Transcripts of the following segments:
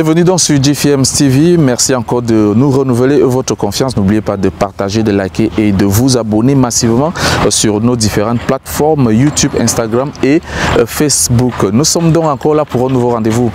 Bienvenue donc sur GFM TV. Merci encore de nous renouveler votre confiance. N'oubliez pas de partager, de liker et de vous abonner massivement sur nos différentes plateformes YouTube, Instagram et Facebook. Nous sommes donc encore là pour un nouveau rendez-vous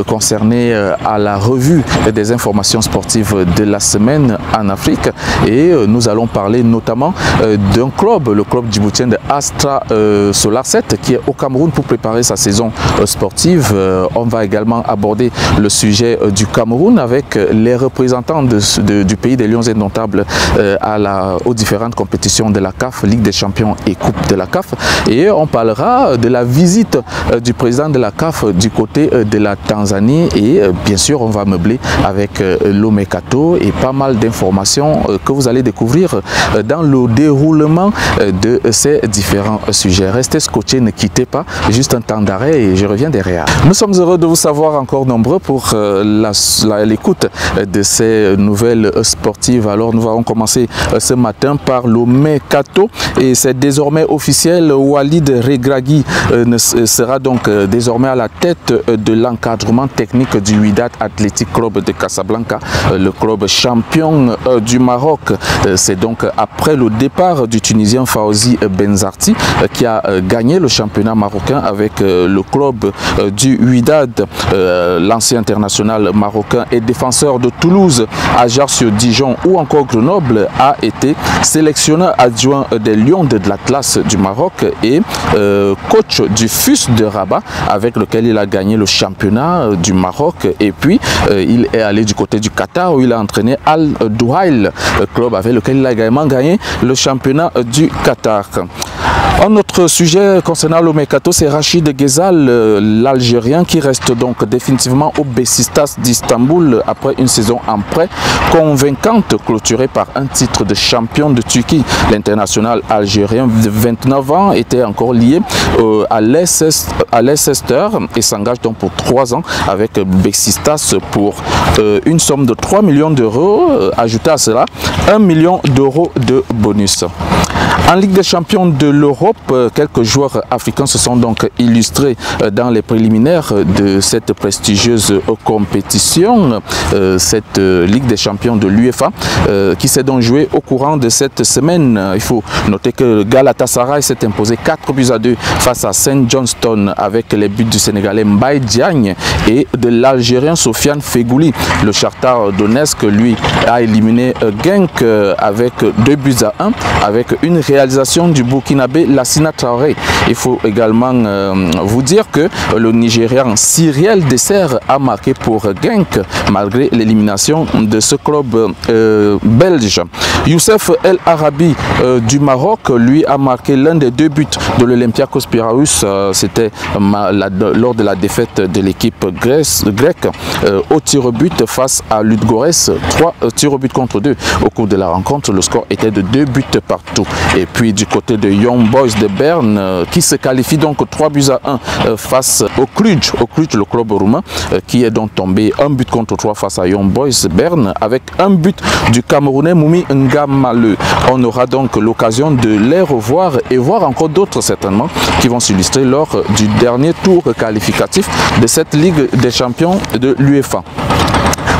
concerné à la revue des informations sportives de la semaine en Afrique. Et nous allons parler notamment d'un club, le club djiboutien de Astra Solar 7 qui est au Cameroun pour préparer sa saison sportive. On va également aborder le sujet du Cameroun avec les représentants du pays des Lions indomptables aux différentes compétitions de la CAF, Ligue des Champions et Coupe de la CAF. Et on parlera de la visite du président de la CAF du côté de la Tanzanie. Et bien sûr, on va meubler avec l'Omekato et pas mal d'informations que vous allez découvrir dans le déroulement de ces différents sujets. Restez scotchés, ne quittez pas, juste un temps d'arrêt et je reviens derrière. Nous sommes heureux de vous savoir encore nombreux pour l'écoute de ces nouvelles sportives. Alors nous allons commencer ce matin par l'Omekato et c'est désormais officiel. Walid Regragui sera donc désormais à la tête de l'encadrement technique du Wydad Athletic Club de Casablanca, le club champion du Maroc. C'est donc après le départ du Tunisien Fawzi Benzarti qui a gagné le championnat marocain avec le club du Wydad. L'ancien international marocain et défenseur de Toulouse, Ajaccio, Dijon ou encore Grenoble a été sélectionneur adjoint des Lions de l'Atlas du Maroc et coach du FUS de Rabat avec lequel il a gagné le championnat du Maroc. Et puis il est allé du côté du Qatar où il a entraîné Al Douail, club avec lequel il a également gagné le championnat du Qatar. Un autre sujet concernant l'Omekato, c'est Rachid Ghezal, l'Algérien, qui reste donc définitivement au Beşiktaş d'Istanbul après une saison en prêt convaincante, clôturée par un titre de champion de Turquie. L'international algérien de 29 ans était encore lié à Leicester et s'engage donc pour 3 ans avec Beşiktaş pour une somme de 3 millions d'euros. Ajoutez à cela 1 million d'euros de bonus. En Ligue des champions de l'Europe, quelques joueurs africains se sont donc illustrés dans les préliminaires de cette prestigieuse compétition, cette Ligue des champions de l'UEFA, qui s'est donc jouée au courant de cette semaine. Il faut noter que Galatasaray s'est imposé 4-2 face à Saint Johnston avec les buts du Sénégalais Mbaye Diagne et de l'Algérien Sofiane Fegouli. Le Shakhtar Donetsk, lui, a éliminé Genk avec 2-1 avec une réalisation du Burkinabé Lassina Traoré. Il faut également vous dire que le Nigérian Cyriel Dessert a marqué pour Genk malgré l'élimination de ce club belge. Youssef El Arabi du Maroc, lui, a marqué l'un des 2 buts de l'Olympiakos Piraeus. C'était lors de la défaite de l'équipe grecque au tir au but face à Ludogorets. 3 tirs au but contre 2 au cours de la rencontre. Le score était de 2 buts partout. Et puis du côté de Young Boys de Berne qui se qualifie donc 3-1 face au Cluj, le club roumain qui est donc tombé 1 but contre 3 face à Young Boys Berne avec un but du Camerounais Moumi Ngamale. On aura donc l'occasion de les revoir et voir encore d'autres certainement qui vont s'illustrer lors du dernier tour qualificatif de cette Ligue des champions de l'UEFA.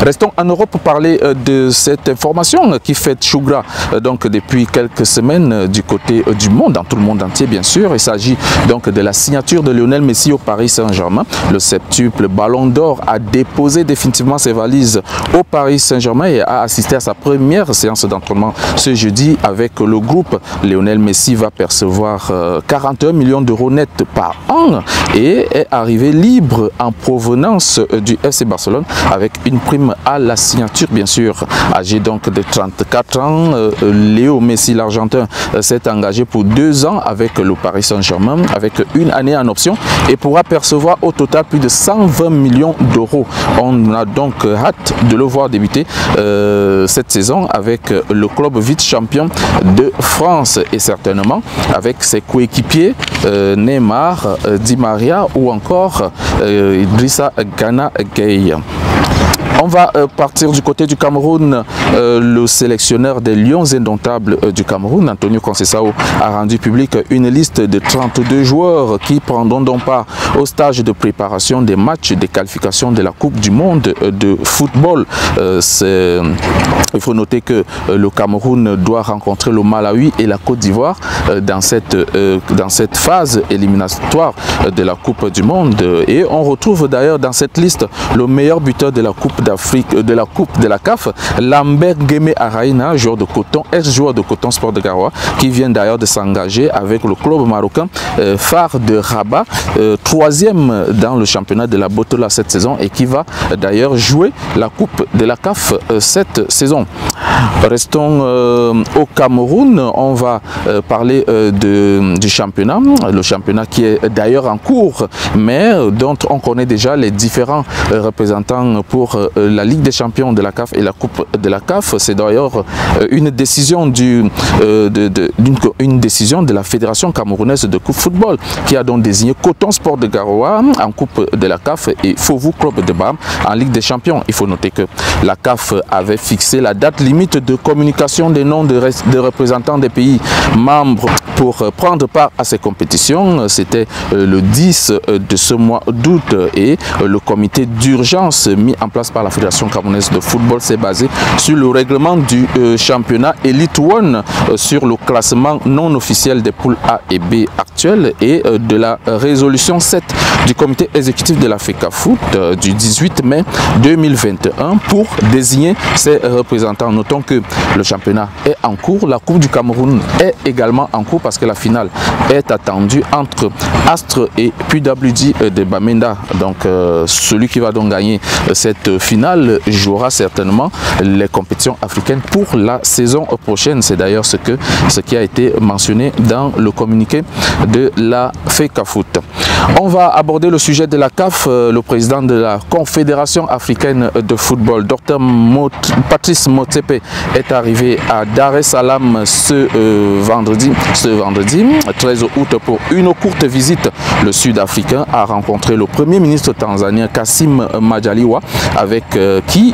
Restons en Europe pour parler de cette information qui fait chougra donc depuis quelques semaines du côté du monde, dans tout le monde entier bien sûr. Il s'agit donc de la signature de Lionel Messi au Paris Saint-Germain. Le septuple Ballon d'Or a déposé définitivement ses valises au Paris Saint-Germain et a assisté à sa première séance d'entraînement ce jeudi avec le groupe. Lionel Messi va percevoir 41 millions d'euros net par an et est arrivé libre en provenance du FC Barcelone avec une prime à la signature bien sûr. Âgé donc de 34 ans, Léo Messi l'Argentin s'est engagé pour 2 ans avec le Paris Saint-Germain avec une année en option et pourra percevoir au total plus de 120 millions d'euros. On a donc hâte de le voir débuter cette saison avec le club vice-champion de France et certainement avec ses coéquipiers Neymar, Di Maria ou encore Idrissa Gana Gueye. On va partir du côté du Cameroun. Le sélectionneur des Lions indomptables du Cameroun, Antonio Conceição, a rendu public une liste de 32 joueurs qui prendront donc part au stage de préparation des matchs de qualification de la Coupe du Monde de football. Il faut noter que le Cameroun doit rencontrer le Malawi et la Côte d'Ivoire dans cette phase éliminatoire de la Coupe du Monde. Et on retrouve d'ailleurs dans cette liste le meilleur buteur de la Coupe d'Afrique, de la Coupe de la CAF, Lambert Guémé Araïna, joueur de Coton, ex-joueur de Coton Sport de Garoua, qui vient d'ailleurs de s'engager avec le club marocain phare de Rabat, troisième dans le championnat de la Botola cette saison et qui va d'ailleurs jouer la Coupe de la CAF cette saison. Restons au Cameroun, on va parler du championnat, le championnat qui est d'ailleurs en cours, mais dont on connaît déjà les différents représentants pour la Ligue des champions de la CAF et la Coupe de la CAF. C'est d'ailleurs une décision de la Fédération camerounaise de football qui a donc désigné Coton Sport de Garoua en Coupe de la CAF et Fovou Club de Bam en Ligue des champions. Il faut noter que la CAF avait fixé la date limite de communication des noms de représentants des pays membres pour prendre part à ces compétitions. C'était le 10 de ce mois d'août et le comité d'urgence mis en place par la Fédération camerounaise de football s'est basé sur le règlement du championnat Elite One, sur le classement non officiel des poules A et B actuelles et de la résolution 7 du comité exécutif de la FECAFOOT du 18 mai 2021 pour désigner ses représentants. Notons que le championnat est en cours, la Coupe du Cameroun est également en cours parce que la finale est attendue entre Astre et PWD de Bamenda. Donc celui qui va donc gagner cette finale jouera certainement les compétitions africaines pour la saison prochaine. C'est d'ailleurs ce qui a été mentionné dans le communiqué de la FECAFOOT. On va aborder le sujet de la CAF. Le président de la Confédération africaine de football, Dr Patrice Motsepe, est arrivé à Dar es Salaam ce vendredi 13 août pour une courte visite. Le Sud-Africain a rencontré le Premier ministre tanzanien Kassim Majaliwa avec qui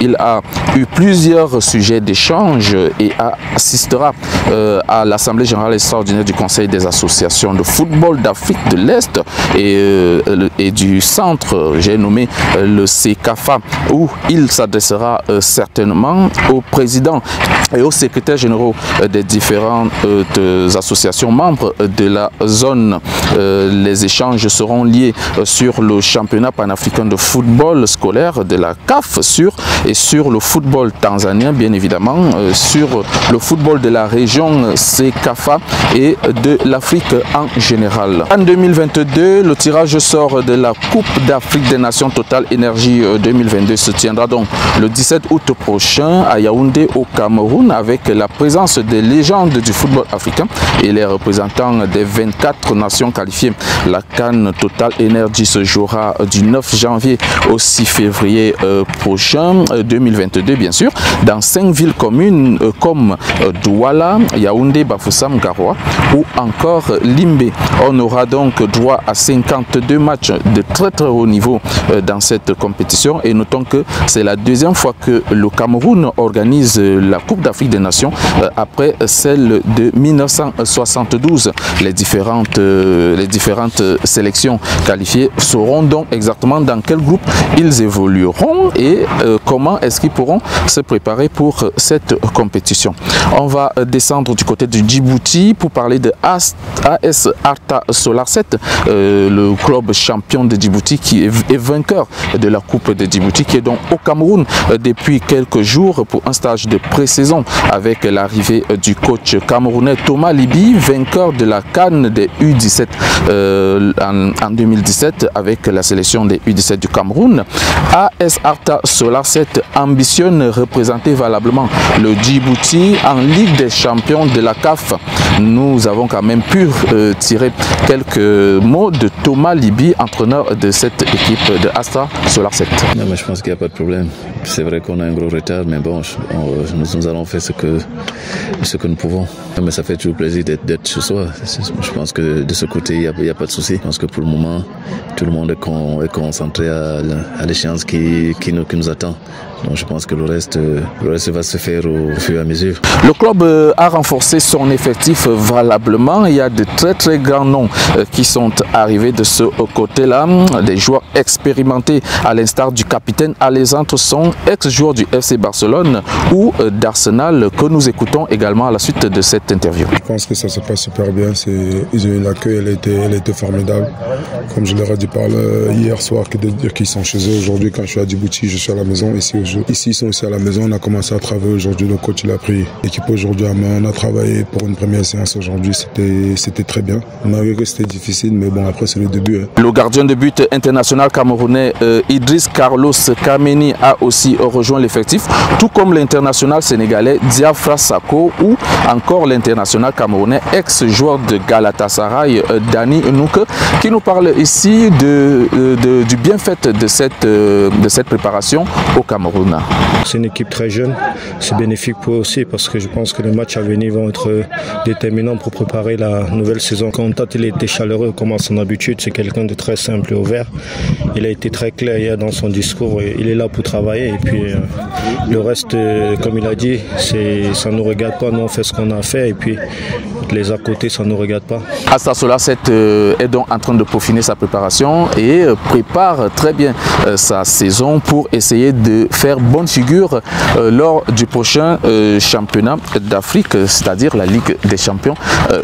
il a eu plusieurs sujets d'échange et assistera à l'Assemblée générale extraordinaire du Conseil des associations de football d'Afrique de l'Est et du centre, j'ai nommé le CECAFA, où il s'adressera certainement au président et aux secrétaires généraux des différentes associations membres de la zone. Les échanges seront liés sur le championnat panafricain de football scolaire de la CAF et sur le football tanzanien, bien évidemment, sur le football de la région CECAFA et de l'Afrique en général. En 2022, le tirage au sort de la Coupe d'Afrique des Nations Total Énergie 2022 se tiendra donc le 17 août prochain à Yaoundé au Cameroun avec la présence des légendes du football africain et les représentants des 24 nations qualifiées. La CAN Total Énergie se jouera du 9 janvier au 6 février prochain 2022 bien sûr dans 5 villes communes comme Douala, Yaoundé, Bafoussam, Garoua ou encore Limbe. On aura donc droit à 52 matchs de très haut niveau dans cette compétition et notons que c'est la deuxième fois que le Cameroun organise la Coupe d'Afrique des Nations après celle de 1972. Les différentes sélections qualifiées sauront donc exactement dans quel groupe ils évolueront et comment est-ce qu'ils pourront se préparer pour cette compétition. On va descendre du côté du Djibouti pour parler de AS Arta Solar 7, le club champion de Djibouti qui est vainqueur de la Coupe de Djibouti, qui est donc au Cameroun depuis quelques jours pour un stage de pré-saison avec l'arrivée du coach camerounais Thomas Libi, vainqueur de la CAN des U17 en 2017 avec la sélection des U17 du Cameroun. AS Arta Solar 7 ambitionne représenter valablement le Djibouti en Ligue des champions de la CAF. Nous avons quand même pu tirer quelques mots de Thomas Libi, entraîneur de cette équipe de Arta Solar 7. Non, mais je pense qu'il n'y a pas de problème. C'est vrai qu'on a un gros retard, mais bon, nous allons faire ce que nous pouvons. Mais ça fait toujours plaisir d'être chez soi. Je pense que de ce côté, il n'y a pas de souci. Je pense que pour le moment, tout le monde est concentré à l'échéance qui nous attend. Donc je pense que le reste va se faire au fur et à mesure. Le club a renforcé son effectif valablement. Il y a de très grands noms qui sont arrivés de ce côté-là. Des joueurs expérimentés à l'instar du capitaine Alessandro Son, ex-joueur du FC Barcelone ou d'Arsenal, que nous écoutons également à la suite de cette interview. Je pense que ça se passe super bien. Ils ont eu l'accueil, elle était formidable. Comme je leur ai dit hier soir, de dire qu'ils sont chez eux aujourd'hui. Quand je suis à Djibouti, je suis à la maison. Ici, ils sont aussi à la maison. On a commencé à travailler aujourd'hui. Le coach, il a pris l'équipe aujourd'hui à main. On a travaillé pour une première séance aujourd'hui. C'était très bien. Malgré que c'était difficile, mais bon, après, c'est le début. Le gardien de but international camerounais Idriss Carlos Kameni a aussi rejoint l'effectif, tout comme l'international sénégalais Diafra Sakho ou encore l'international camerounais ex-joueur de Galatasaray Dani Nouk, qui nous parle ici du bienfait de cette préparation au Cameroun. C'est une équipe très jeune, c'est bénéfique pour eux aussi parce que je pense que les matchs à venir vont être déterminants pour préparer la nouvelle saison. Quand il était chaleureux comme à son habitude, c'est quelqu'un de très simple et ouvert. Il a été très clair hier dans son discours et il est là pour travailler. Et puis le reste, comme il a dit, ça ne nous regarde pas, nous on fait ce qu'on a fait et puis les à côté, ça ne nous regarde pas. Asta Sola est donc en train de peaufiner sa préparation et prépare très bien sa saison pour essayer de faire bonne figure lors du prochain championnat d'Afrique, c'est-à-dire la Ligue des champions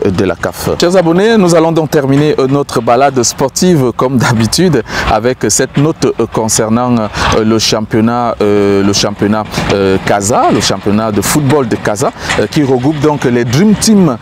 de la CAF. Chers abonnés, nous allons donc terminer notre balade sportive comme d'habitude avec cette note concernant le championnat Casa, le championnat de football de Casa, qui regroupe donc les Dream Team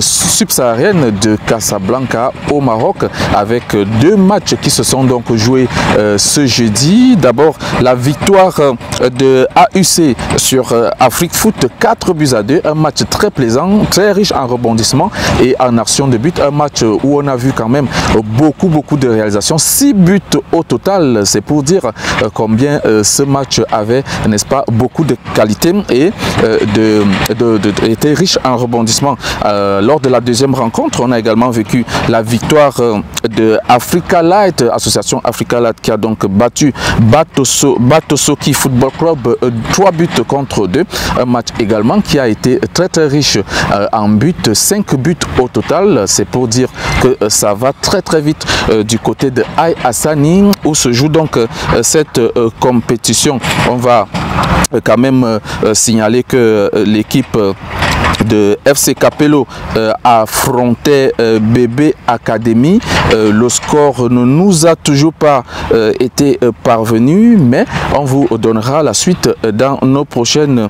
subsahariennes de Casablanca au Maroc, avec 2 matchs qui se sont donc joués ce jeudi. D'abord la victoire de AUC sur Afrique Foot 4-2, un match très plaisant, très riche en rebondissements et en actions de but, un match où on a vu quand même beaucoup de réalisations, 6 buts au total. C'est pour dire combien ce match avait, n'est-ce pas, beaucoup de qualité et était riche en rebondissements. Lors de la deuxième rencontre, on a également vécu la victoire de Africa Light, association Africa Light, qui a donc battu Batosoki Football Club 3-2. Un match également qui a été très riche en buts, 5 buts au total. C'est pour dire que ça va très vite du côté de Aï Hassani, où se joue donc cette compétition. On va quand même signaler que l'équipe de FC Capello affrontait Bébé Academy. Le score ne nous a toujours pas été parvenu, mais on vous donnera la suite dans nos prochaines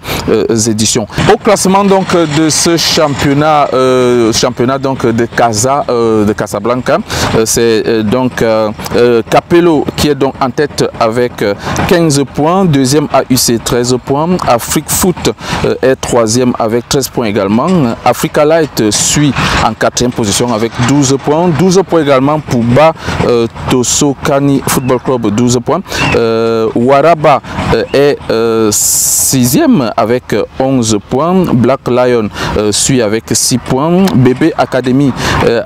éditions. Au classement donc de ce championnat, donc de Casablanca, c'est donc Capello qui est donc en tête avec 15 points, deuxième AUC 13 points, Afrique Foot est troisième avec 13 points également. Africa Light suit en 4e position avec 12 points. 12 points également pour Batosokani Football Club, 12 points. Waraba est 6e avec 11 points. Black Lion suit avec 6 points. Bébé Academy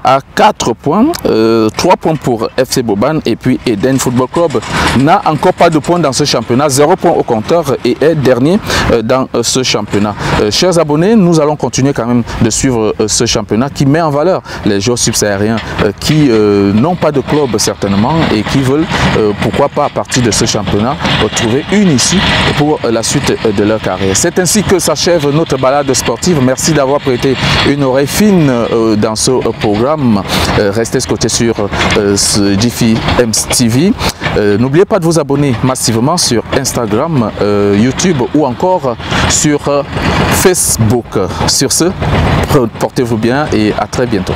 a 4 points. 3 points pour FC Boban. Et puis Eden Football Club n'a encore pas de points dans ce championnat. 0 points au compteur et est dernier dans ce championnat. Chers abonnés, nous allons continuer quand même de suivre ce championnat qui met en valeur les joueurs subsahariens qui n'ont pas de club certainement et qui veulent, pourquoi pas à partir de ce championnat, trouver une issue pour la suite de leur carrière. C'est ainsi que s'achève notre balade sportive. Merci d'avoir prêté une oreille fine dans ce programme. Restez scotchés sur ce Jiffy TV. N'oubliez pas de vous abonner massivement sur Instagram, YouTube ou encore sur Facebook. Sur ce, portez-vous bien et à très bientôt.